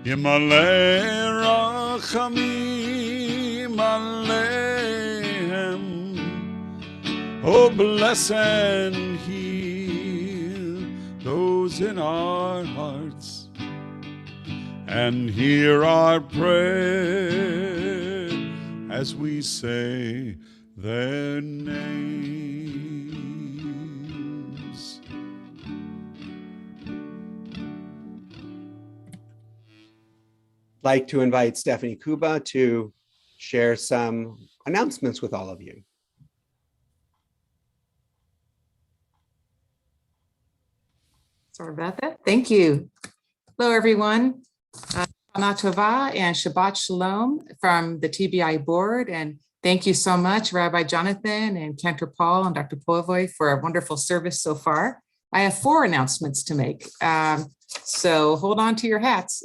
Yimaleh Rachamim Alehem. Oh, bless and heal those in our hearts, and hear our prayer as we say their names. I'd like to invite Stephanie Kuba to share some announcements with all of you. Sorry about that. Thank you. Hello, everyone. Shana Tova and Shabbat Shalom from the TBI board. And thank you so much, Rabbi Jonathan and Cantor Paul and Dr. Povoy for a wonderful service so far. I have 4 announcements to make. So hold on to your hats.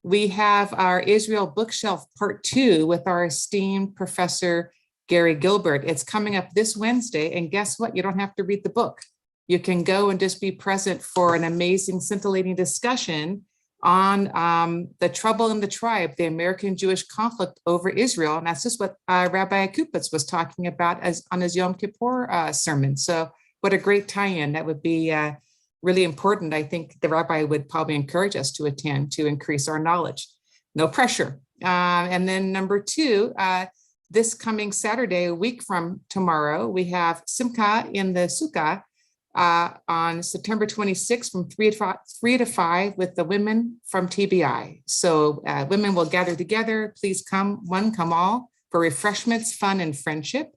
We have our Israel Bookshelf Part 2 with our esteemed Professor Gary Gilbert. It's coming up this Wednesday, and guess what? You don't have to read the book. You can go and just be present for an amazing, scintillating discussion on the trouble in the tribe, the American Jewish conflict over Israel. And that's just what Rabbi Kupitz was talking about on his Yom Kippur sermon. So what a great tie-in. That would be really important. I think the rabbi would probably encourage us to attend to increase our knowledge. No pressure. And then number 2, this coming Saturday, a week from tomorrow, we have Simcha in the Sukkah on September 26th from 3 to 5 with the women from TBI. So women will gather together. Please come all for refreshments, fun, and friendship.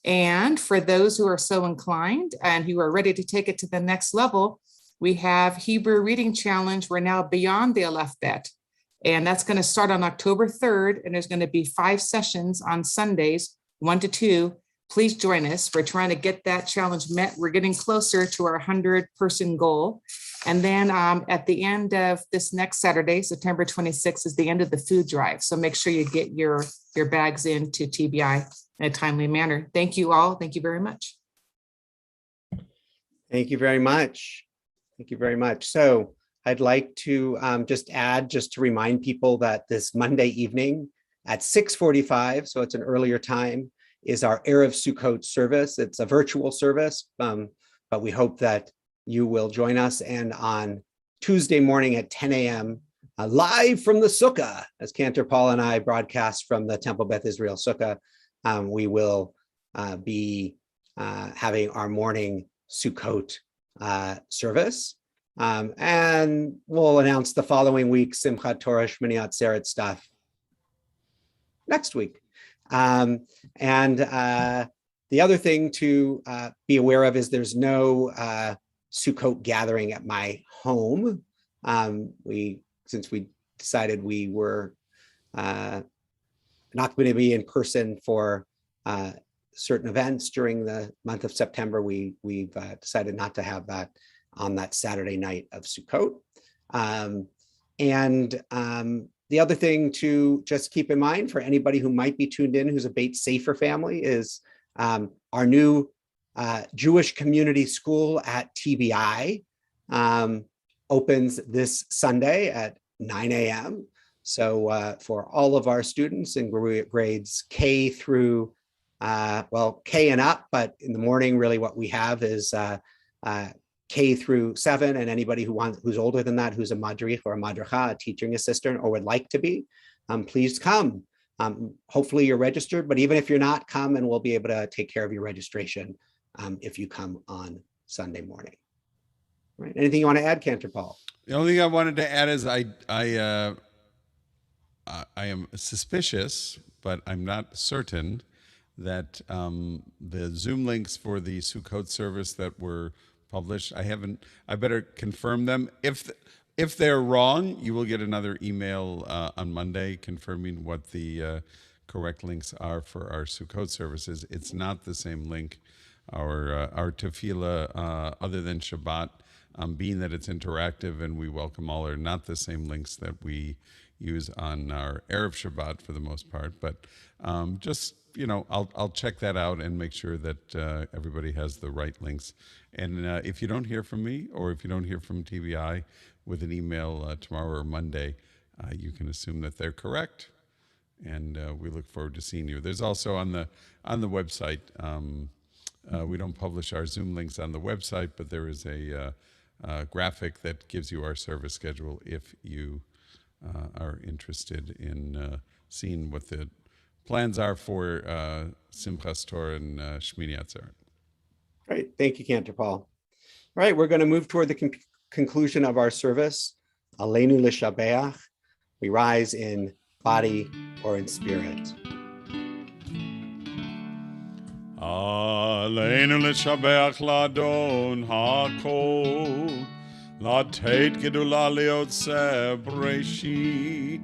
And for those who are so inclined and who are ready to take it to the next level, we have Hebrew Reading Challenge. We're now beyond the Aleph Bet. And that's going to start on October 3rd. And there's going to be 5 sessions on Sundays, 1 to 2. Please join us. We're trying to get that challenge met. We're getting closer to our 100-person goal. And then at the end of this next Saturday, September 26th, is the end of the food drive. So make sure you get your bags into TBI in a timely manner. Thank you all. Thank you very much. Thank you very much. Thank you very much. So I'd like to just to remind people that this Monday evening at 6:45, so it's an earlier time, is our Erev Sukkot service. It's a virtual service, but we hope that you will join us. And on Tuesday morning at 10 a.m., live from the Sukkah, as Cantor Paul and I broadcast from the Temple Beth Israel Sukkah, we will be having our morning Sukkot service. And we'll announce the following week, Simchat Torah, Shmini Atzeret stuff next week. And the other thing to be aware of is there's no Sukkot gathering at my home. Since we decided we were not going to be in person for certain events during the month of September, we've decided not to have that on that Saturday night of Sukkot. The other thing to just keep in mind for anybody who might be tuned in who's a Beit Sefer family is our new Jewish community school at TBI opens this Sunday at 9 a.m. So for all of our students in grades K through, K and up, but in the morning, really what we have is K through 7, and anybody who's older than that, who's a madrich or a madracha, a teaching assistant, or would like to be, please come. Hopefully you're registered, but even if you're not, come and we'll be able to take care of your registration if you come on Sunday morning. Right. Anything you want to add, Cantor Paul? The only thing I wanted to add is I am suspicious, but I'm not certain that the Zoom links for the Sukkot service that were published, I better confirm them. If they're wrong, you will get another email on Monday confirming what the correct links are for our Sukkot services. It's not the same link. Our tefillah, other than Shabbat, being that it's interactive and we welcome all, are not the same links that we use on our Erev Shabbat for the most part. But just, I'll check that out and make sure that everybody has the right links. And if you don't hear from me, or if you don't hear from TBI with an email tomorrow or Monday, you can assume that they're correct. And we look forward to seeing you. There's also on the website, we don't publish our Zoom links on the website, but there is a graphic that gives you our service schedule if you are interested in seeing what the plans are for Simchas Torah and Shmini Atzeret. Great. Thank you, Cantor Paul. All right, we're going to move toward the conclusion of our service. Aleinu l'shabeach. We rise in body or in spirit. Aleinu l'shabeach l'Adon hakol, לתת גדולה ליוצא בראשית,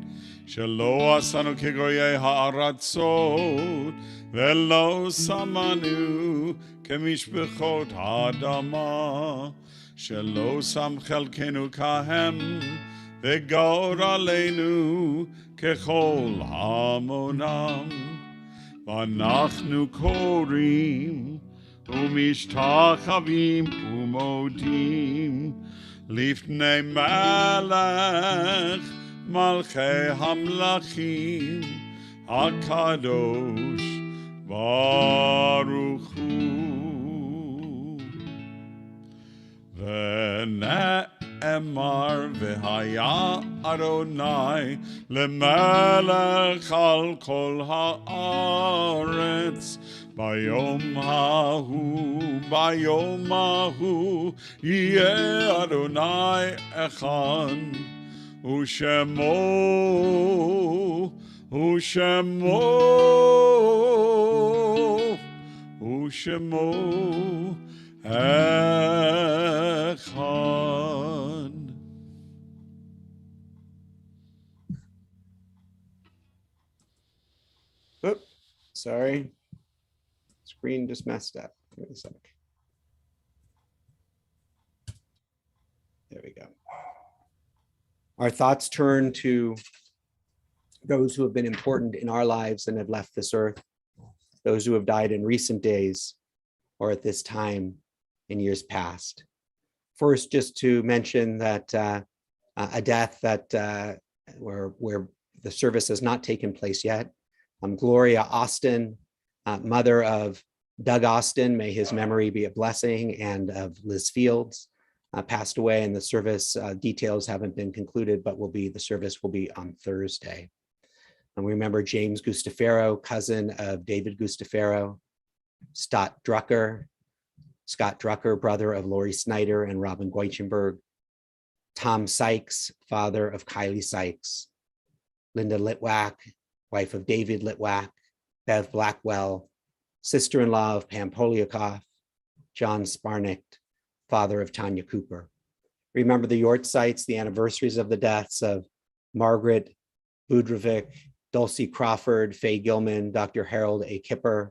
שלא עשנו כגויי הארצות, ולא שמנו כמשפחות האדמה, שלא שם חלקנו כהם, וגורלנו ככל המונם. ואנחנו קוראים ומשתחווים ומודים לפני מלך מלכי המלכים הקדוש ברוך הוא. ונאמר והיה אדוני למלך על כל הארץ ביום ההוא יהיה אדוני אחד ושמו אחד. Oop, sorry. Screen just messed up. Give me a sec. There we go. Our thoughts turn to those who have been important in our lives and have left this earth, those who have died in recent days or at this time in years past. First, just to mention that a death that where the service has not taken place yet. Gloria Austin, mother of Doug Austin, may his memory be a blessing, and of Liz Fields, passed away, and the service details haven't been concluded, but the service will be on Thursday. And we remember James Gustafaro, cousin of David Gustafaro, Scott Drucker, brother of Lori Snyder and Robin Goichenberg, Tom Sykes, father of Kylie Sykes, Linda Litwack, wife of David Litwack, Bev Blackwell, sister-in-law of Pam Poliakoff, John Sparnick, father of Tanya Cooper. Remember the Yortsites, the anniversaries of the deaths of Margaret Budrovic, Dulcie Crawford, Faye Gilman, Dr. Harold A. Kipper,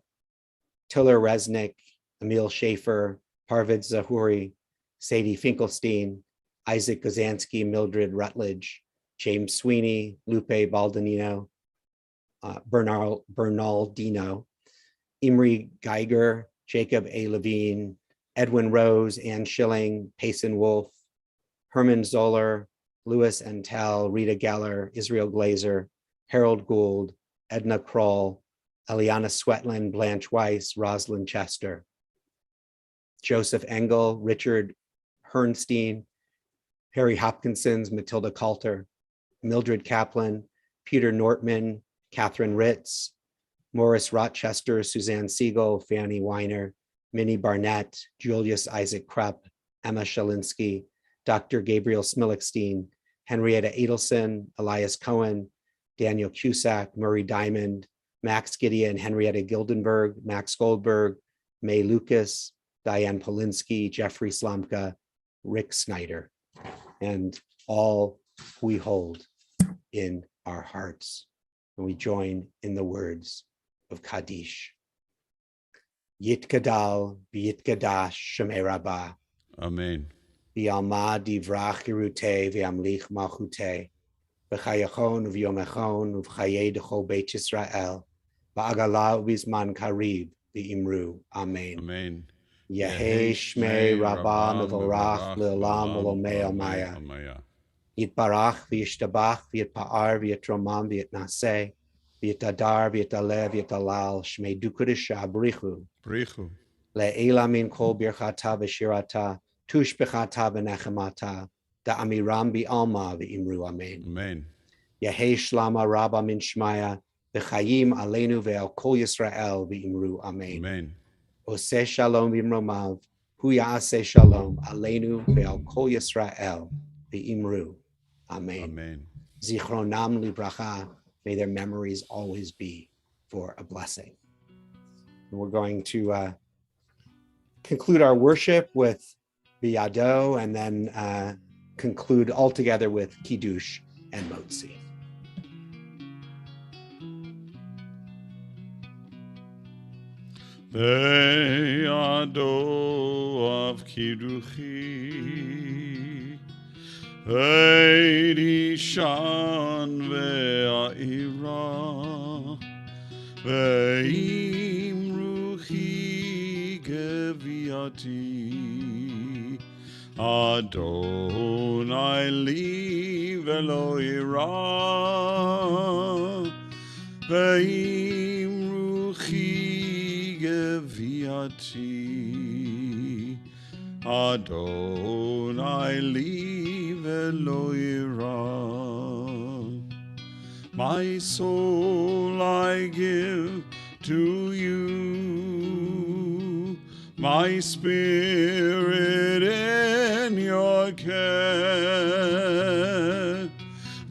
Tiller Resnick, Emil Schaefer, Parvid Zahuri, Sadie Finkelstein, Isaac Gozansky, Mildred Rutledge, James Sweeney, Lupe Baldonino, Bernaldino, Imre Geiger, Jacob A. Levine, Edwin Rose, Ann Schilling, Payson Wolf, Herman Zoller, Louis Entel, Rita Geller, Israel Glazer, Harold Gould, Edna Kroll, Eliana Swetland, Blanche Weiss, Rosalind Chester, Joseph Engel, Richard Hernstein, Harry Hopkinsons, Matilda Coulter, Mildred Kaplan, Peter Nortman, Catherine Ritz, Morris Rochester, Suzanne Siegel, Fanny Weiner, Minnie Barnett, Julius Isaac Krupp, Emma Shalinsky, Dr. Gabriel Smilekstein, Henrietta Adelson, Elias Cohen, Daniel Cusack, Murray Diamond, Max Gideon, Henrietta Gildenberg, Max Goldberg, May Lucas, Diane Polinsky, Jeffrey Slomka, Rick Snyder, and all we hold in our hearts. And we join in the words of Kaddish. Yitkadal v'yitkadash Shemei Rabbah. Amen. V'yalma divrach Yeruteh v'yamlich malchuteh. V'chayachon v'yomechon v'chayei d'chol Beit Yisrael. V'agala v'zman kariv v'imru. Amen. Amen. Yehei Shmei Rabbah mevorach le'olam v'lomei almaya. Yitbarach v'yishtabach v'yitpa'ar v'yitromam v'yitnaseh. V'yitadar v'yitaleh v'yitalal Shmei dukudisha brichu. Brichu. Le'ela min kol birchata v'shirata tushbechata v'nechemata da'amiram bi'alma v'imru amen. Amen. Yehei shlama rabba min shmaya v'chayim aleinu ve'al kol Yisrael v'imru amen. Amen. Oseh shalom v'imromav hu ya'aseh shalom aleinu ve'al kol Yisrael v'imru amen. Amen. Zichronam libracha, may their memories always be for a blessing. And we're going to conclude our worship with Biyado and then conclude altogether with Kiddush and Motzi. Ve'ado of Kidduchi, Ve'ishan ve'ira, Ve'imruchi geviati, Adonai li velo ira, Ve'imruchi geviati, Adonai li velo ira. My soul I give to you, my spirit in your care.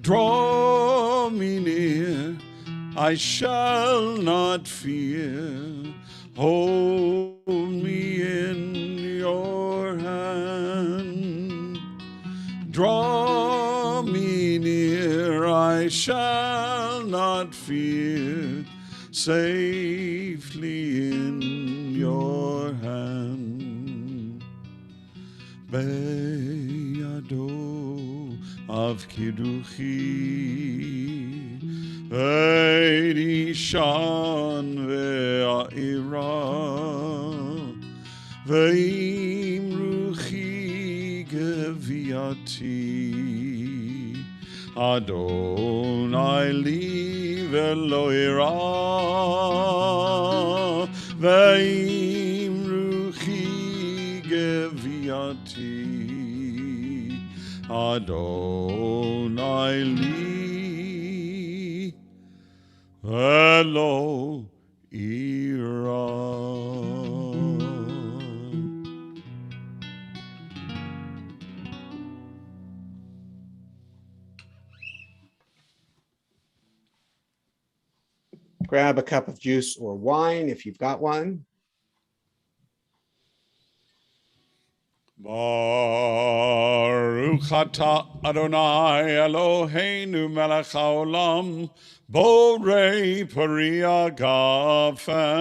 Draw me near, I shall not fear. Hold me in your hand. Draw me near, I shall not fear. Safely in your hand. Be'yado of Kidduchi, Ve'ishan ve'ira, Ve'imruchi geviati, Adonai li velo ira, Ve'imruchi geviati, Adonai li velo ira. Grab a cup of juice or wine if you've got one. Baruch atah Adonai Eloheinu melech haolam, borei peri hagafen.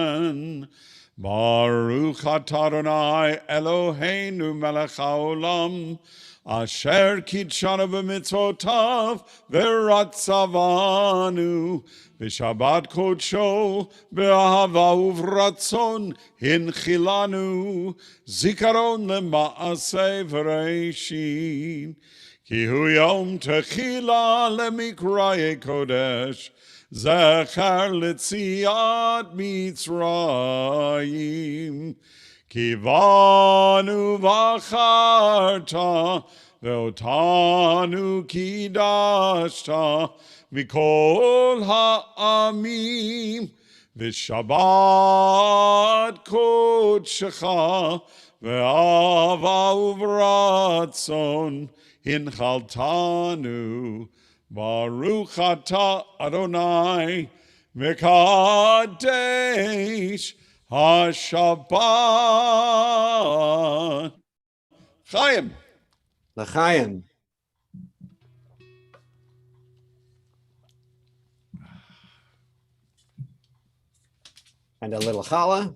Baruch atah Adonai Eloheinu melech haolam, asher kitshanu b'mitzvotav v'ratzavanu b'shabbat kodsho b'ahava uvratzon hinchilanu zikaron lema'aseh v'reishin ki hu yom techila lemikraye kodesh zechar letziat mitzrayim Kivanu v'acharta ve'otanu kidashta mikol ha'amim v'shabbat kodshecha ve'ava uvratzon hinchaltanu Baruch atah Adonai mekadesh HaShabbat. Chaim. L'chaim. And a little challah.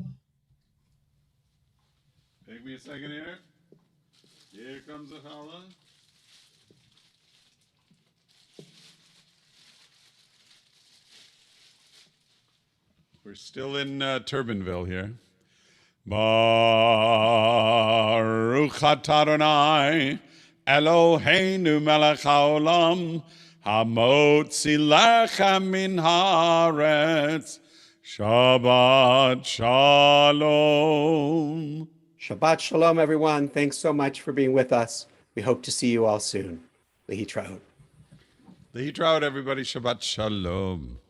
Take me a second here. Here comes the challah. We're still in Turbanville here. Baruch atah Adonai Eloheinu melech haolam hamotzi lechem min haaretz. Shabbat shalom. Shabbat shalom, everyone. Thanks so much for being with us. We hope to see you all soon. Lehitraot. Lehitraot, everybody. Shabbat shalom.